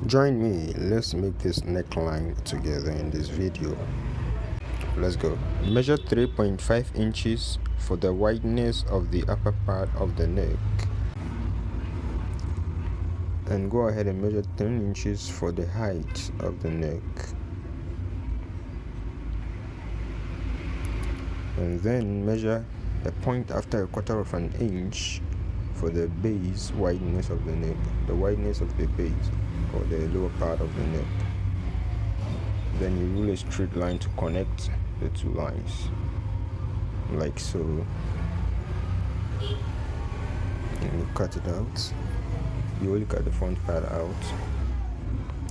Join me, let's make this neckline together in this video. Let's go. Measure 3.5 inches for the wideness of the upper part of the neck, and go ahead and measure 10 inches for the height of the neck, and then measure a point after 1/4 inch for the base wideness of the neck, the wideness of the base or the lower part of the neck. Then you rule a straight line to connect the two lines, like so, and you cut it out. You only cut the front part out.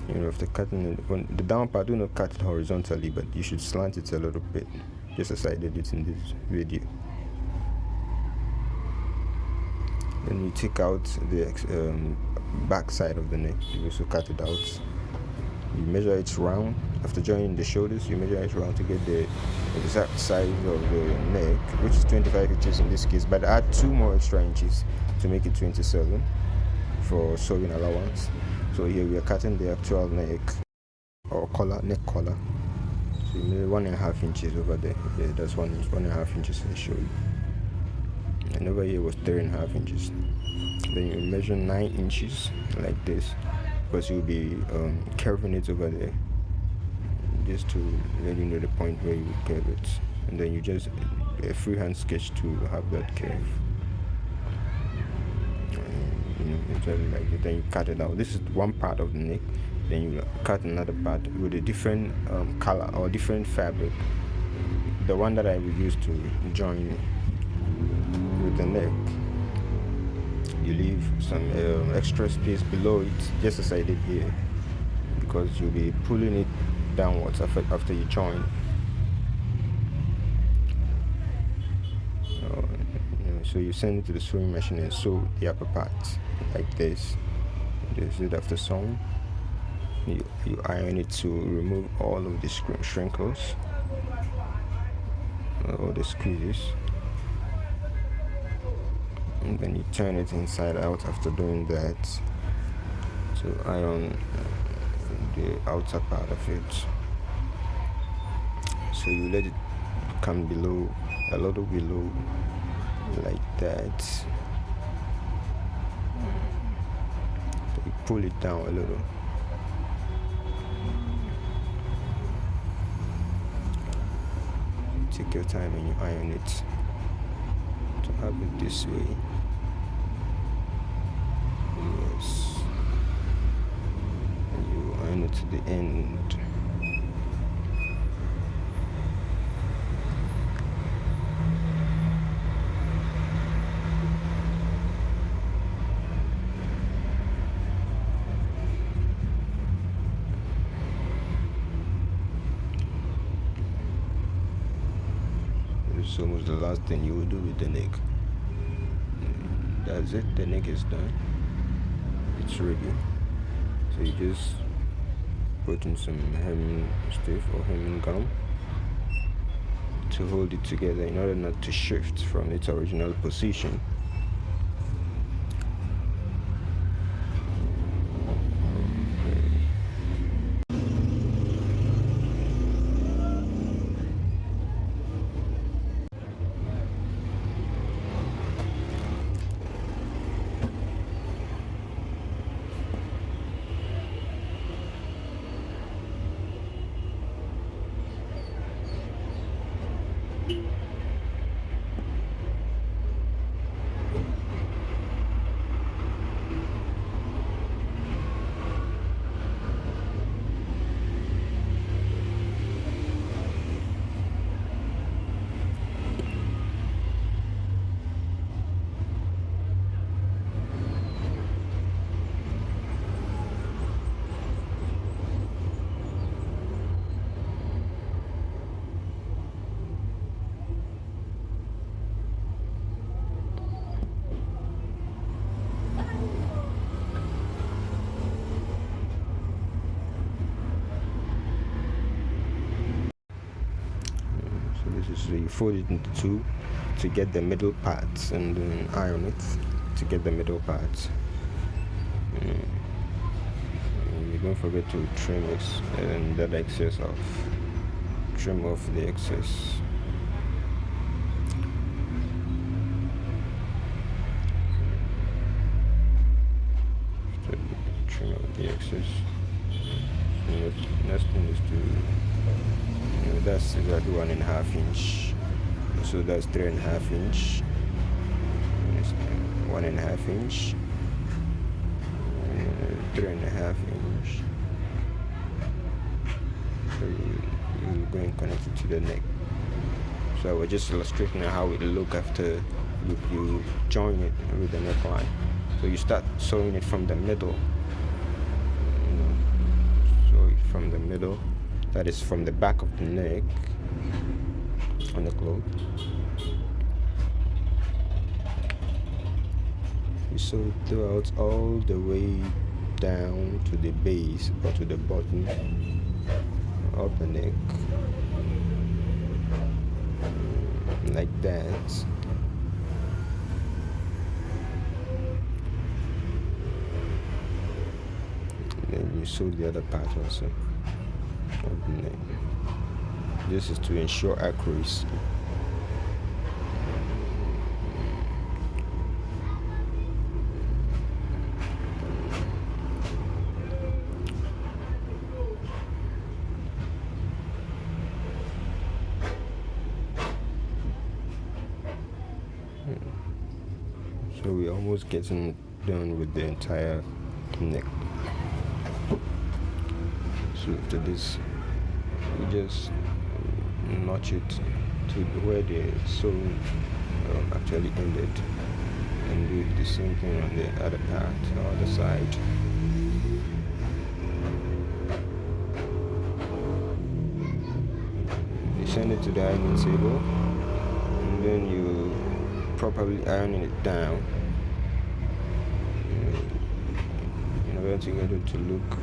If the cutting the down part, do not cut it horizontally, but you should slant it a little bit, just as I did it in this video. Then you take out the back side of the neck. You also cut it out. You measure it round. After joining the shoulders, you measure it round to get the exact size of the neck, which is 25 inches in this case, but add 2 more extra inches to make it 27 for sewing allowance. So here we are cutting the actual neck or collar, neck collar. So you measure 1.5 inches over there. Yeah, that's 1.5 inches I show you. And over here was 3.5 inches. Then you measure 9 inches like this, because you'll be curving it over there, just to let you know the point where you would curve it. And then you just a freehand sketch to have that curve. Exactly like that. Then you cut it out. This is one part of the neck. Then you cut another part with a different color or different fabric. The one that I will use to join with the neck, you leave some extra space below it, just as I did here, because you'll be pulling it downwards after you join. So you send it to the sewing machine and sew the upper part like this. This is it after sewing. You iron it to remove all of the wrinkles, all the squeezes, and then you turn it inside out after doing that to iron the outer part of it. So you let it come below, a little below, like that. So you pull it down a little. Take your time and you iron it to have it this way. Yes. And you iron it to the end. It's almost the last thing you will do with the neck. That's it, the neck is done. It's ready. So you just put in some hemming stiff or hemming gum to hold it together in order not to shift from its original position. So you fold it into two to get the middle parts, and then iron it to get the middle parts. You don't forget to trim this and that excess off. Trim off the excess. So trim off the excess. And the next thing is to, that's exactly 1.5 inch. So that's 3.5 inch. 1.5 inch. 3.5 inch. So you go and connect it to the neck. So we're just illustrating how it look after you join it with the neckline. So you start sewing it from the middle. Sew it from the middle. That is from the back of the neck on the cloth. You sew it throughout all the way down to the base or to the bottom of the neck, like that. Then you sew the other part also of the neck. This is to ensure accuracy. So we're almost getting done with the entire neck. So after this, we just notch it to where the sewing actually ended, and do the same thing on the other part, or other side. You send it to the ironing table, and then you properly ironing it down in order to get it to look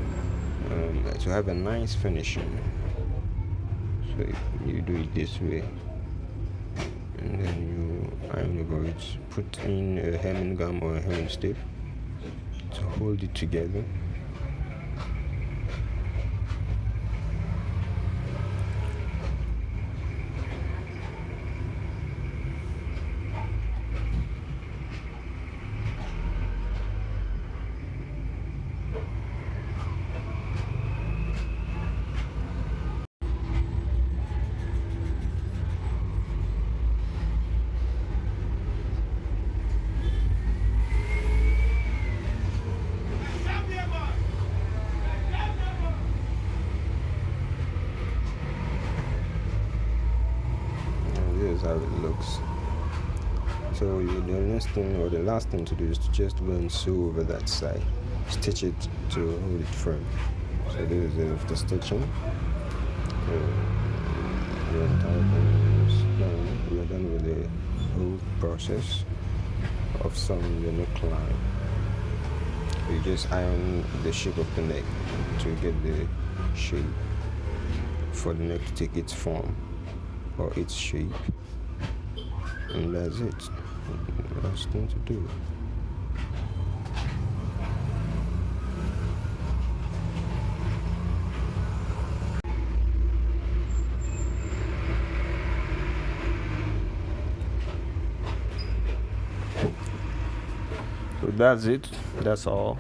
to have a nice finishing. So you do it this way, and then you iron over it. Put in a hemming gum or a hemming stick to hold it together. How it looks. So the next thing, or the last thing to do, is to just go and sew over that side, stitch it to hold it firm. So this is it after stitching. The entire thing is done. We are done with the whole process of sewing the neckline. You just iron the shape of the neck to get the shape for the neck to take its form or its shape. And that's it. Last thing to do. So that's it. That's all.